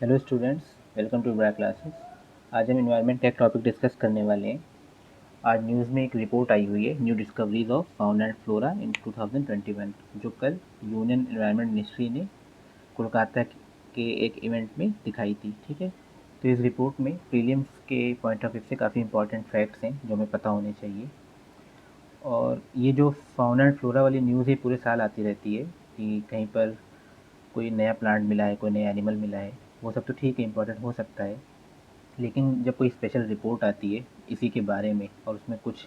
Hello students, welcome to ब्रा classes. आज हम इन्वायरमेंट का एक टॉपिक डिस्कस करने वाले हैं। आज न्यूज़ में एक रिपोर्ट आई हुई है, new discoveries of fauna and flora in 2021, जो कल यूनियन एनवायरनमेंट मिनिस्ट्री ने कोलकाता के एक इवेंट में दिखाई थी। ठीक है, तो इस रिपोर्ट में प्रीलिम्स के पॉइंट ऑफ व्यू से काफ़ी इंपॉर्टेंट फैक्ट्स हैं जो हमें पता होने चाहिए। और ये जो फाउना एंड फ्लोरा वाली न्यूज़ है पूरे साल आती रहती है कि कहीं पर कोई नया प्लांट मिला है, कोई नया एनिमल मिला है। वो सब तो ठीक है, इंपॉर्टेंट हो सकता है, लेकिन जब कोई स्पेशल रिपोर्ट आती है इसी के बारे में और उसमें कुछ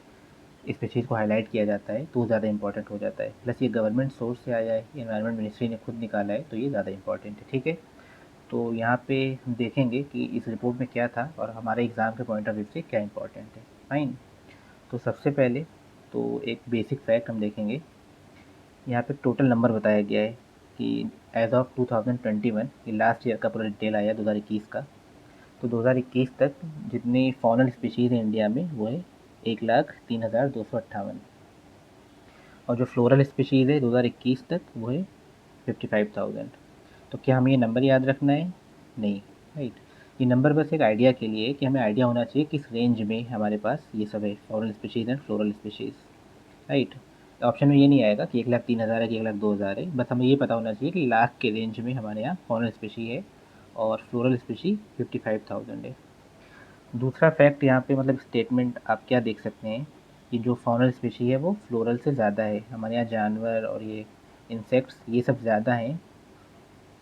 स्पीशीज़ को हाईलाइट किया जाता है तो वो ज़्यादा इंपॉर्टेंट हो जाता है। प्लस ये गवर्नमेंट सोर्स से आया है, एनवायरनमेंट मिनिस्ट्री ने खुद निकाला है, तो ये ज़्यादा इंपॉर्टेंट है। ठीक है, तो यहाँ पे हम देखेंगे कि इस रिपोर्ट में क्या था और हमारे एग्ज़ाम के पॉइंट ऑफ व्यू से क्या इंपॉर्टेंट है। फाइन। तो सबसे पहले तो एक बेसिक फैक्ट हम देखेंगे। यहाँ पे टोटल नंबर बताया गया है कि एज ऑफ 2021, ये लास्ट ईयर का पूरा डिटेल आया 2021 का। तो 2021 तक जितनी फॉनल स्पीशीज़ हैं इंडिया में वो है 1,03,258, और जो फ्लोरल स्पीशीज़ है 2021 तक वो है 55,000। तो क्या हमें ये नंबर याद रखना है? नहीं। राइट। ये नंबर बस एक आइडिया के लिए है कि हमें आइडिया होना चाहिए किस रेंज में हमारे पास ये सब है, फॉरन species and floral species. Right. Option में ये नहीं आएगा कि 1,03,000 है कि 1,02,000 है, बस हमें ये पता होना चाहिए कि लाख के रेंज में हमारे यहाँ फॉरन स्पीशी है और फ्लोरल स्पीशी 55,000 है। दूसरा फैक्ट यहाँ पे मतलब स्टेटमेंट आप क्या देख सकते हैं कि जो फॉनल स्पीशी है वो फ्लोरल से ज़्यादा है। हमारे यहाँ जानवर और ये इंसेक्ट्स ये सब ज़्यादा हैं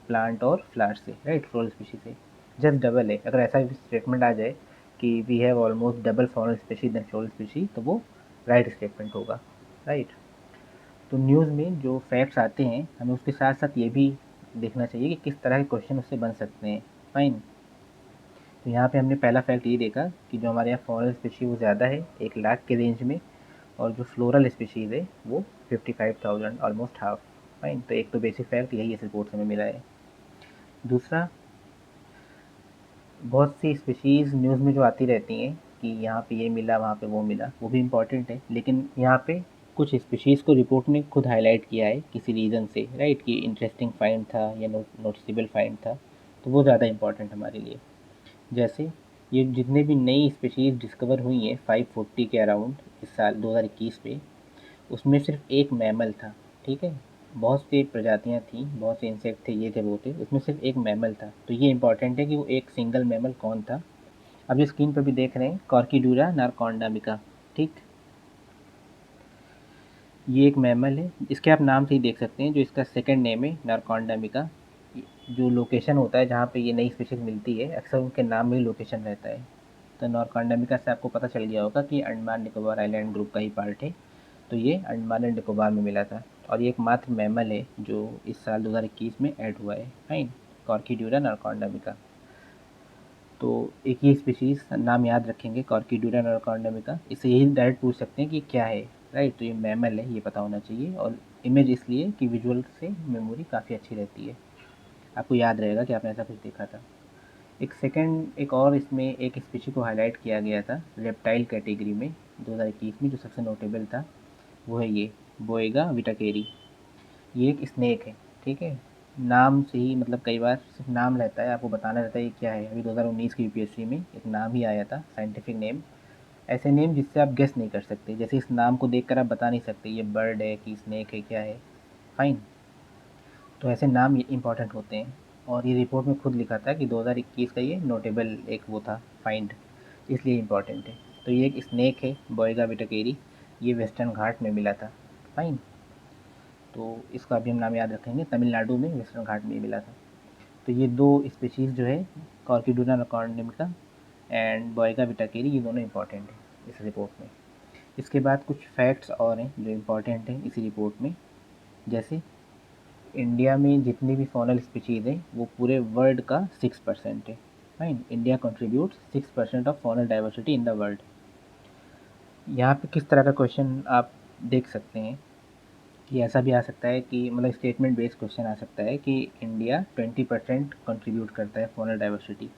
प्लांट और फ्लावर से, राइट, फ्लोरल स्पीशी से जस्ट डबल है। अगर ऐसा स्टेटमेंट आ जाए कि we have almost double faunal species than floral species, तो वो राइट स्टेटमेंट होगा। राइट। तो न्यूज़ में जो फैक्ट्स आते हैं हमें उसके साथ साथ ये भी देखना चाहिए कि किस तरह के क्वेश्चन उससे बन सकते हैं। फाइन। तो यहाँ पे हमने पहला फैक्ट ये देखा कि जो हमारे यहाँ फॉरल स्पीशी वो ज़्यादा है 1 लाख के रेंज में, और जो फ्लोरल स्पीशीज़ है वो 55,000, ऑलमोस्ट हाफ। फाइन। तो एक तो बेसिक फैक्ट यही इस रिपोर्ट से हमें मिला है। दूसरा, बहुत सी स्पीशीज़ न्यूज़ में जो आती रहती हैं कि यहाँ पे ये मिला, वहाँ पे वो मिला, वो भी इम्पॉर्टेंट है, लेकिन यहाँ पे कुछ स्पीशीज़ को रिपोर्ट ने खुद हाईलाइट किया है किसी रीज़न से, राइट, कि इंटरेस्टिंग फाइंड था या नोटिसेबल फाइंड था, तो वो ज़्यादा इंपॉर्टेंट हमारे लिए। जैसे ये जितने भी नई स्पीशीज़ डिस्कवर हुई हैं 540 के अराउंड इस साल 2021 में, उसमें सिर्फ एक मैमल था। ठीक है, बहुत सी प्रजातियां थी, बहुत से इंसेक्ट थे, ये थे वो थे, उसमें सिर्फ एक मैमल था। तो ये इंपॉर्टेंट है कि वो एक सिंगल मैमल कौन था। अब जो स्क्रीन पर भी देख रहे हैं कॉर्कीडूरा नारकॉन्डामिका। ठीक, ये एक मैमल है, इसके आप नाम से ही देख सकते हैं, जो इसका सेकंड नेम है नारकॉन्डामिका। जो लोकेशन होता है जहाँ पे ये नई स्पीशीज मिलती है अक्सर उनके नाम में ही लोकेशन रहता है। तो नारकॉन्डामिका से आपको पता चल गया होगा कि अंडमान निकोबार आइलैंड ग्रुप का ही पार्ट है। तो ये अंडमान एंड निकोबार में मिला था, और ये एकमात्र मैमल है जो इस साल 2021 में ऐड हुआ है। फाइन। कॉर्कीड्यूरा नारकॉन्डामिका। तो एक ही स्पीशीज़ नाम याद रखेंगे, कॉर्कीड्यूरा नारकॉन्डामिका, इससे यही डायरेक्ट पूछ सकते हैं कि क्या है। राइट, तो ये मैमल है, ये पता होना चाहिए। और इमेज इसलिए कि विजुअल से मेमोरी काफ़ी अच्छी रहती है, आपको याद रहेगा कि आपने ऐसा कुछ देखा था। एक और इसमें एक स्पीशी को हाईलाइट किया गया था रेप्टाइल कैटेगरी में 2021 में, जो सबसे नोटेबल था वो है ये बोएगा विटाकेरी। ये एक स्नेक है। ठीक है, नाम से ही मतलब कई बार सिर्फ नाम रहता है, आपको बताना रहता है ये क्या है। अभी 2019 की यूपीएससी में एक नाम ही आया था, साइंटिफिक नेम। ऐसे नेम जिससे आप गेस नहीं कर सकते, जैसे इस नाम को देखकर आप बता नहीं सकते ये बर्ड है कि स्नेक है, क्या है। फाइन। तो ऐसे नाम ये इंपॉर्टेंट होते हैं। और ये रिपोर्ट में खुद लिखा था कि 2021 का ये नोटेबल एक वो था फाइंड, इसलिए इम्पॉर्टेंट है। तो ये एक स्नेक है बोएगा विटाकेरी, ये वेस्टर्न घाट में मिला था। फाइन। तो इसका भी हम नाम याद रखेंगे, तमिलनाडु में वेस्टर्न घाट में मिला था। तो ये दो स्पीशीज़ जो है कॉर्किडोना नकॉर्डिमिका एंड बोएगा विटाकेरी, ये दोनों इंपॉर्टेंट हैं इस रिपोर्ट में। इसके बाद कुछ फैक्ट्स और हैं जो इम्पॉर्टेंट हैं इसी रिपोर्ट में। जैसे इंडिया में जितनी भी फॉनल स्पीशीज़ हैं वो पूरे वर्ल्ड का 6% है। Fine. India contributes 6% of faunal diversity in the world. यहाँ पे किस तरह का क्वेश्चन आप देख सकते हैं कि ऐसा भी आ सकता है कि मतलब स्टेटमेंट बेस्ड क्वेश्चन आ सकता है कि इंडिया 20% कंट्रीब्यूट करता है फॉनल डाइवर्सिटी।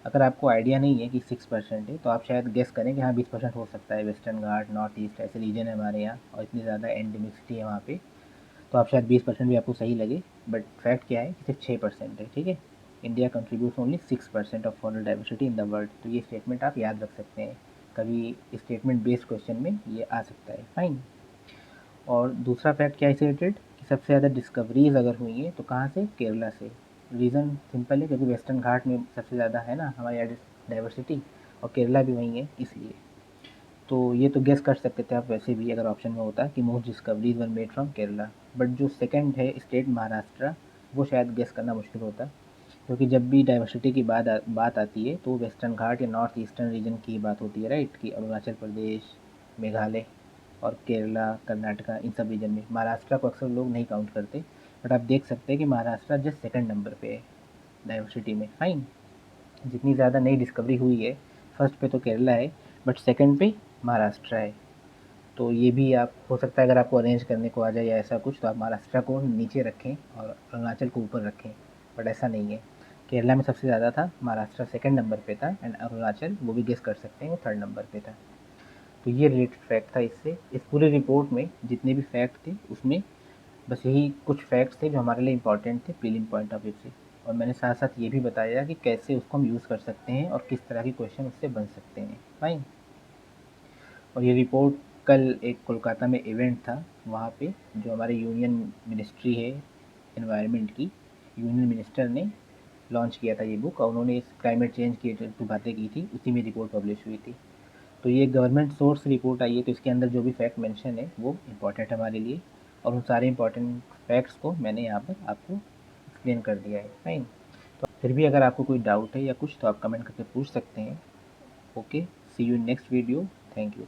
अगर आपको आइडिया नहीं है कि 6% है तो आप शायद गेस करें कि हाँ 20% हो सकता है, वेस्टर्न घाट, नॉर्थ ईस्ट ऐसे रीजन है हमारे यहाँ और इतनी ज़्यादा एंडेमिसिटी है वहाँ पे, तो आप शायद 20% भी आपको सही लगे। बट फैक्ट क्या है कि सिर्फ 6% है। ठीक है, India contributes only 6% of foreign diversity in the world. तो ये स्टेटमेंट आप याद रख सकते हैं, कभी स्टेटमेंट बेस्ड क्वेश्चन में ये आ सकता है। फाइन। और दूसरा फैक्ट क्या है इससे रिलेटेड कि सबसे ज़्यादा डिस्कवरीज अगर हुई हैं तो कहाँ से, केरला से। रीज़न सिंपल है, क्योंकि वेस्टर्न घाट में सबसे ज़्यादा है ना हमारे यहाँ डाइवर्सिटी, और केरला भी वहीं है इसलिए। तो ये तो गेस कर सकते थे आप वैसे भी अगर ऑप्शन में होता कि most discoveries were made from Kerala. But जो सेकंड है स्टेट महाराष्ट्र, वो शायद गेस करना मुश्किल होता, क्योंकि जब भी डाइवर्सिटी की बात आती है तो वेस्टर्न घाट या नॉर्थ ईस्टर्न रीजन की ही बात होती है, राइट। कि अरुणाचल प्रदेश, मेघालय और केरला, कर्नाटका, इन सब रीजन में महाराष्ट्र को अक्सर लोग नहीं काउंट करते। बट आप देख सकते हैं कि महाराष्ट्र जस्ट सेकंड नंबर पे है डाइवर्सिटी में। फाइन। जितनी ज़्यादा नई डिस्कवरी हुई है, फर्स्ट पे तो केरला है, बट सेकंड पे महाराष्ट्र है। तो ये भी आप हो सकता है अगर आपको अरेंज करने को आ जाए या ऐसा कुछ, तो आप महाराष्ट्र को नीचे रखें और अरुणाचल को ऊपर रखें, बट ऐसा नहीं है। केरला में सबसे ज़्यादा था, महाराष्ट्र सेकंड नंबर पे था, एंड अरुणाचल वो भी गेस कर सकते हैं वो थर्ड नंबर पे था। तो ये रिलेटेड फैक्ट था इससे। इस पूरी रिपोर्ट में जितने भी फैक्ट थे उसमें बस यही कुछ फैक्ट्स थे जो हमारे लिए इंपॉर्टेंट थे प्रीलिम पॉइंट ऑफ व्यू से। और मैंने साथ साथ ये भी बताया कि कैसे उसको हम यूज़ कर सकते हैं और किस तरह के क्वेश्चन उससे बन सकते हैं। फाइन। और ये रिपोर्ट कल एक कोलकाता में इवेंट था, वहाँ पे जो हमारे यूनियन मिनिस्ट्री है एनवायरनमेंट की, यूनियन मिनिस्टर ने लॉन्च किया था ये बुक, और उन्होंने इस क्लाइमेट चेंज की जो बातें की थी उसी में रिपोर्ट पब्लिश हुई थी। तो ये गवर्नमेंट सोर्स रिपोर्ट आई है, तो इसके अंदर जो भी फैक्ट मेंशन है वो इम्पॉर्टेंट है हमारे लिए, और उन सारे इंपॉर्टेंट फैक्ट्स को मैंने यहाँ पर आपको एक्सप्लेन कर दिया है। फाइन। तो फिर भी अगर आपको कोई डाउट है या कुछ तो आप कमेंट करके पूछ सकते हैं। Okay, see you in next video. Thank you.